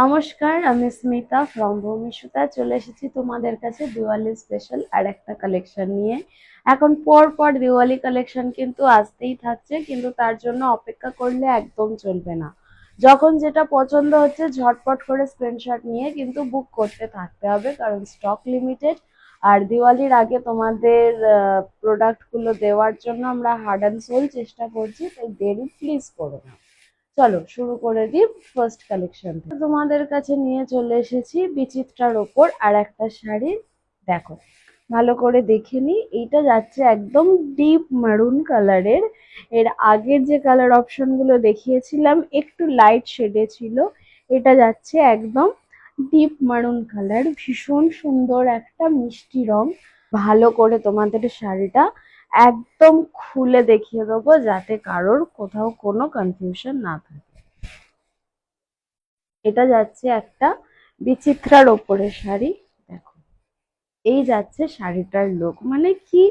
নমস্কার, আমি স্মিতা ফ্রম ভূমি সুতা চলে এসেছি তোমাদের কাছে দিওয়ালি স্পেশাল আর একটা কালেকশন নিয়ে। এখন পর পর দিওয়ালি কালেকশন কিন্তু আসতেই থাকছে, কিন্তু তার জন্য অপেক্ষা করলে একদম চলবে না। যখন যেটা পছন্দ হচ্ছে ঝটপট করে স্ক্রিনশট নিয়ে কিন্তু বুক করতে থাকতে হবে, কারণ স্টক লিমিটেড। আর দিওয়ালির আগে তোমাদের প্রোডাক্টগুলো দেওয়ার জন্য আমরা হার্ড অ্যান্ড সোল চেষ্টা করছি, তাই দেরি প্লিজ করো না। চলো শুরু করে দিই ফার্স্ট কালেকশন থেকে। তোমাদের কাছে নিয়ে চলে এসেছি বিচিত্রার ওপর আর একটা শাড়ি। দেখো ভালো করে দেখে নি, এইটা যাচ্ছে একদম ডিপ মারুন কালারের। এর আগের যে কালার অপশন গুলো দেখিয়েছিলাম একটু লাইট শেডে ছিল, এটা যাচ্ছে একদম ডিপ মারুন কালার। ভীষণ সুন্দর একটা মিষ্টি রং। ভালো করে তোমাদের শাড়িটা একদম খুলে দেখিয়ে দেবো যাতে কারোর কোথাও কোনো কনফিউশন না থাকে। এটা যাচ্ছে একটা বিচিত্রার ওপরে শাড়ি। দেখো এই যাচ্ছে শাড়িটার লুক, মানে কি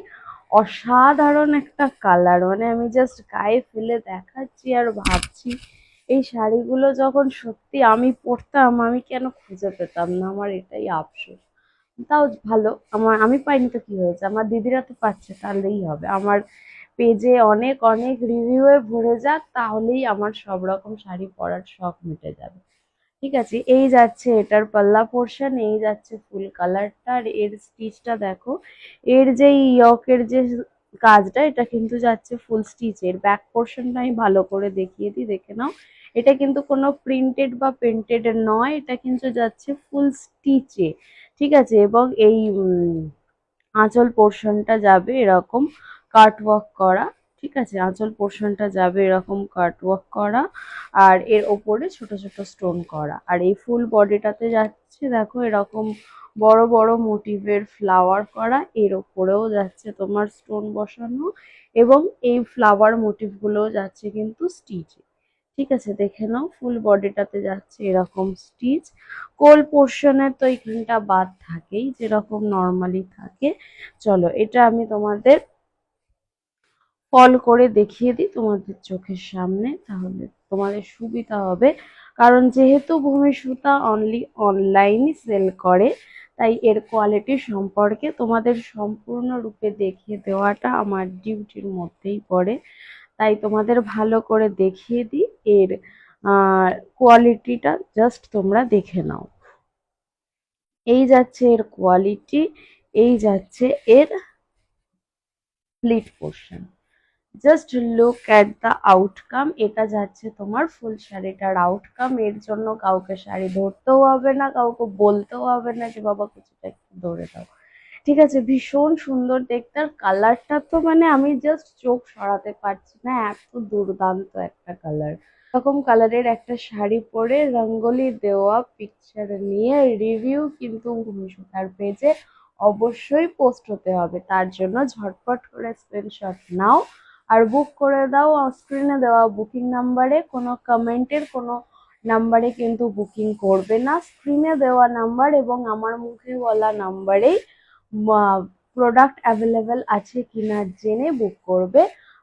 অসাধারণ একটা কালার। মানে আমি জাস্ট গায়ে ফেলে দেখাচ্ছি আর ভাবছি এই শাড়িগুলো যখন সত্যি আমি পরতাম আমি কেন খুঁজে পেতাম না, আমার এটাই আফসোস। তাও ভালো, আমি পাইনি তো কি হয়েছে, আমার দিদিরা তো পাচ্ছে, তাহলেই হবে। আমার পেজে অনেক অনেক রিভিউয়ে ভরে যাক, তাহলেই আমার সব রকম শাড়ি পরার শখ মিটে যাবে। ঠিক আছে, এই যাচ্ছে এটার পাল্লা পোর্শন, এই যাচ্ছে ফুল কালারটা। আর এর স্টিচটা দেখো, এর যে ইয়কের যে কাজটা এটা কিন্তু যাচ্ছে ফুল স্টিচের। ব্যাক পোর্শনটা আমি ভালো করে দেখিয়ে দিই, দেখে নাও। এটা কিন্তু কোনো প্রিন্টেড বা পেন্টেড নয়, এটা কিন্তু যাচ্ছে ফুল স্টিচে। ঠিক আছে, এবং এই আঁচল পোর্শনটা যাবে এরকম কাট ওয়ার্ক করা। ঠিক আছে, আঁচল পোর্শনটা যাবে এরকম কাট ওয়ার্ক করা, আর এর ওপরে ছোট ছোট স্টোন করা। আর এই ফুল বডিটাতে যাচ্ছে দেখো এরকম বড় বড় মোটিভের ফ্লাওয়ার করা, এর ওপরেও যাচ্ছে তোমার স্টোন বসানো, এবং এই ফ্লাওয়ার মোটিভ গুলোও যাচ্ছে কিন্তু স্টিচে। ঠিক আছে, দেখে নাও ফুল বডিটাতে যাচ্ছে এরকম স্টিচ। কোল পোর্শনে তো এইখানটা বাদ থাকেই, যেরকম নর্মালি থাকে। চলো এটা আমি তোমাদের ফল করে দেখিয়ে দিই তোমাদের চোখের সামনে, তাহলে তোমাদের সুবিধা হবে। কারণ যেহেতু ভূমি সুতা অনলি অনলাইনই সেল করে, তাই এর কোয়ালিটি সম্পর্কে তোমাদের সম্পূর্ণরূপে দেখিয়ে দেওয়াটা আমার ডিউটির মধ্যেই পড়ে। তাই তোমাদের ভালো করে দেখিয়ে দিই এর কোয়ালিটিটা, জাস্ট তোমরা দেখে নাও। এই যাচ্ছে এর কোয়ালিটি, এই যাচ্ছে এর pleat portion. Just look at the outcome. এটা যাচ্ছে তোমার ফুল শাড়িটার আউটকাম। এর জন্য কাউকে শাড়ি ধরতেও হবে না, কাউকে বলতেও হবে না যে বাবা কিছুটা একটু ধরে দাও। ঠিক আছে, ভীষণ সুন্দর দেখতে। আর কালারটা তো মানে আমি জাস্ট চোখ সরাতে পারছি না, এত দুর্দান্ত একটা কালার। এরকম কালারের একটা শাড়ি পরে রঙ্গোলি দেওয়া পিকচার নিয়ে রিভিউ কিন্তু ভূমি সুতার পেজে অবশ্যই পোস্ট হতে হবে। তার জন্য ঝটপট করে স্ক্রিনশট নাও আর বুক করে দাও স্ক্রিনে দেওয়া বুকিং নাম্বারে। কোনো কমেন্টের কোনো নাম্বারে কিন্তু বুকিং করবে না, স্ক্রিনে দেওয়া নাম্বার এবং আমার মুখে বলা নাম্বারেই প্রোডাক্ট অ্যাভেলেবেল আছে কিনা জেনে বুক করবে।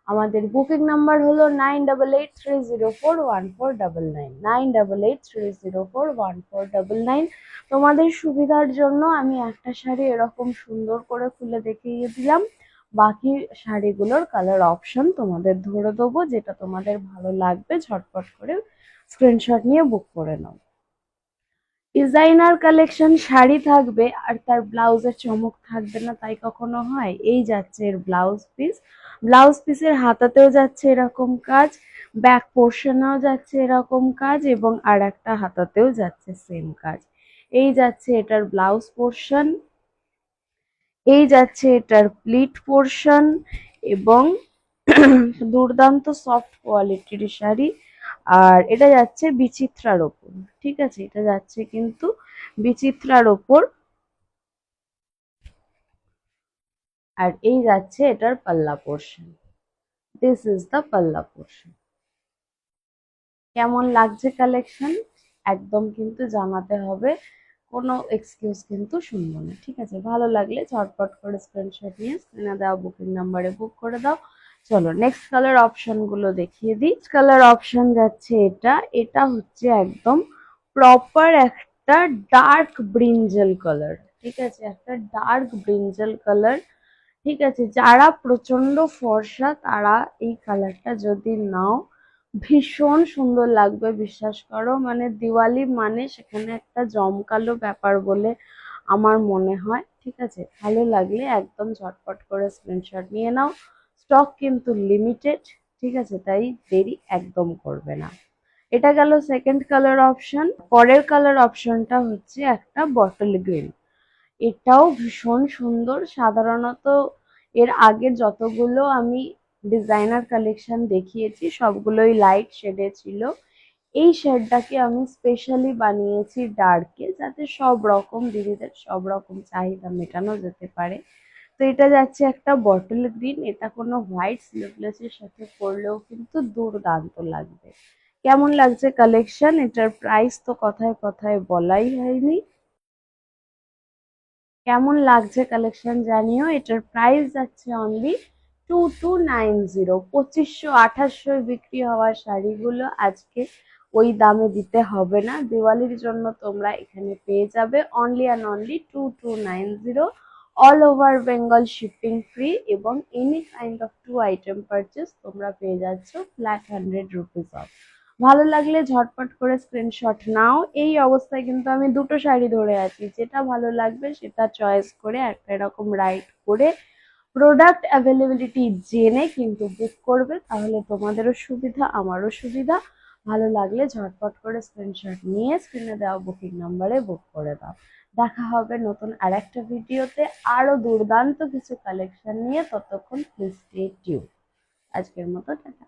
আমাদের বুকিং নাম্বার হলো 9883041499, 9883041499। তোমাদের সুবিধার জন্য আমি একটা শাড়ি এরকম সুন্দর করে খুলে দেখিয়ে দিলাম, বাকি শাড়িগুলোর কালার অপশন তোমাদের ধরে দেবো, যেটা তোমাদের ভালো লাগবে ঝটপট করে স্ক্রিনশট নিয়ে বুক করে নাও। ডিজাইনার কালেকশন শাড়ি থাকবে আর তার ব্লাউজের চমক থাকবে না, তাই কখনো হয়? এই যাচ্ছে এর ব্লাউজ পিস। ব্লাউজ পিসের হাতাতেও যাচ্ছে এরকম কাজ, ব্যাক পোর্শনেও যাচ্ছে এরকম কাজ, এবং আর একটা হাতাতেও যাচ্ছে সেম কাজ। এই যাচ্ছে এটার ব্লাউজ পোর্শন, এই যাচ্ছে এটার প্লিট পোর্শন, এবং দুর্দান্ত সফট কোয়ালিটির শাড়ি। আর এটা যাচ্ছে বিচিত্রার ওপর। ঠিক আছে, এটা যাচ্ছে কিন্তু বিচিত্রার ওপর। আর এই যাচ্ছে এটার পাল্লা পোর্শন। দিস ইজ দ্য পাল্লা পোর্শন। কেমন লাগছে কালেকশন একদম কিন্তু জানাতে হবে, কোনো এক্সকিউজ কিন্তু শুনবো না। ঠিক আছে, ভালো লাগলে ঝটপট করে স্ক্রিনশট নিয়ে স্ক্রিনে দেওয়া বুকিং নাম্বারে বুক করে দাও। চলো নেক্সট কালার অপশন গুলো দেখিয়ে দিই। কালার অপশন যাচ্ছে এটা, এটা হচ্ছে একদম প্রপার একটা ডার্ক ব্রিঞ্জেল কালার, ঠিক আছে, একটা ডার্ক ব্রিঞ্জেল কালার। ঠিক আছে, যারা প্রচন্ড ফর্সা তারা এই কালারটা যদি নাও ভীষণ সুন্দর লাগবে, বিশ্বাস করো। মানে দিওয়ালি মানে সেখানে একটা জমকালো ব্যাপার বলে আমার মনে হয়। ঠিক আছে, ভালো লাগলে একদম ঝটপট করে স্ক্রিনশট নিয়ে নাও। স্টক কিন্তু লিমিটেড, ঠিক আছে, তাই দেরি একদম করবে না। এটা গেল সেকেন্ড কালার অপশন। পরের কালার অপশনটা হচ্ছে একটা বটল গ্রিন। এটাও ভীষণ সুন্দর। সাধারণত এর আগের যতগুলো আমি ডিজাইনার কালেকশন দেখিয়েছি সবগুলোই লাইট শেডে ছিল। এই শেডটাকে আমি স্পেশালি বানিয়েছি ডার্কে, যাতে সব রকম দিদিদের সব রকম চাহিদা মেটানো যেতে পারে। তো এটা যাচ্ছে একটা বটল গ্রিন। এটা কোনো হোয়াইট স্লিভলেসের সাথে পরলেও কিন্তু দুর্দান্ত লাগবে। কেমন লাগছে কালেকশন? এটার প্রাইস তো কথায় কথায় বলাই হয়নি। কেমন লাগছে কালেকশন জানিও। এটার প্রাইস যাচ্ছে অনলি 2290। 2500 2800 বিক্রি হওয়ার শাড়িগুলো আজকে ওই দামে দিতে হবে না। দিওয়ালির জন্য তোমরা এখানে পেয়ে যাবে only and only 2290। All over Bengal shipping free, এবং any kind of 2 item purchase তোমরা পেয়ে যাচ্ছ ফ্ল্যাট 100 রুপিস অফ। ভালো লাগলে ঝটপট করে স্ক্রিনশট নাও। এই অবস্থায় কিন্তু আমি দুটো শাড়ি ধরে আছি, যেটা ভালো লাগবে সেটা চয়েস করে একটা এরকম রাইট করে প্রোডাক্ট অ্যাভেলেবিলিটি জেনে কিন্তু বুক করবে, তাহলে তোমাদেরও সুবিধা আমারও সুবিধা। ভালো লাগলে ঝটপট করে স্ক্রিনশট নিয়ে স্ক্রিনে দেওয়া বুকিং নাম্বারে বুক করে দাও। দেখা হবে নতুন আর একটা ভিডিওতে আরো দুর্দান্ত কিছু কালেকশন নিয়ে। ততক্ষণ প্লিজ স্টে টিউন। আজকের মতো টাটা।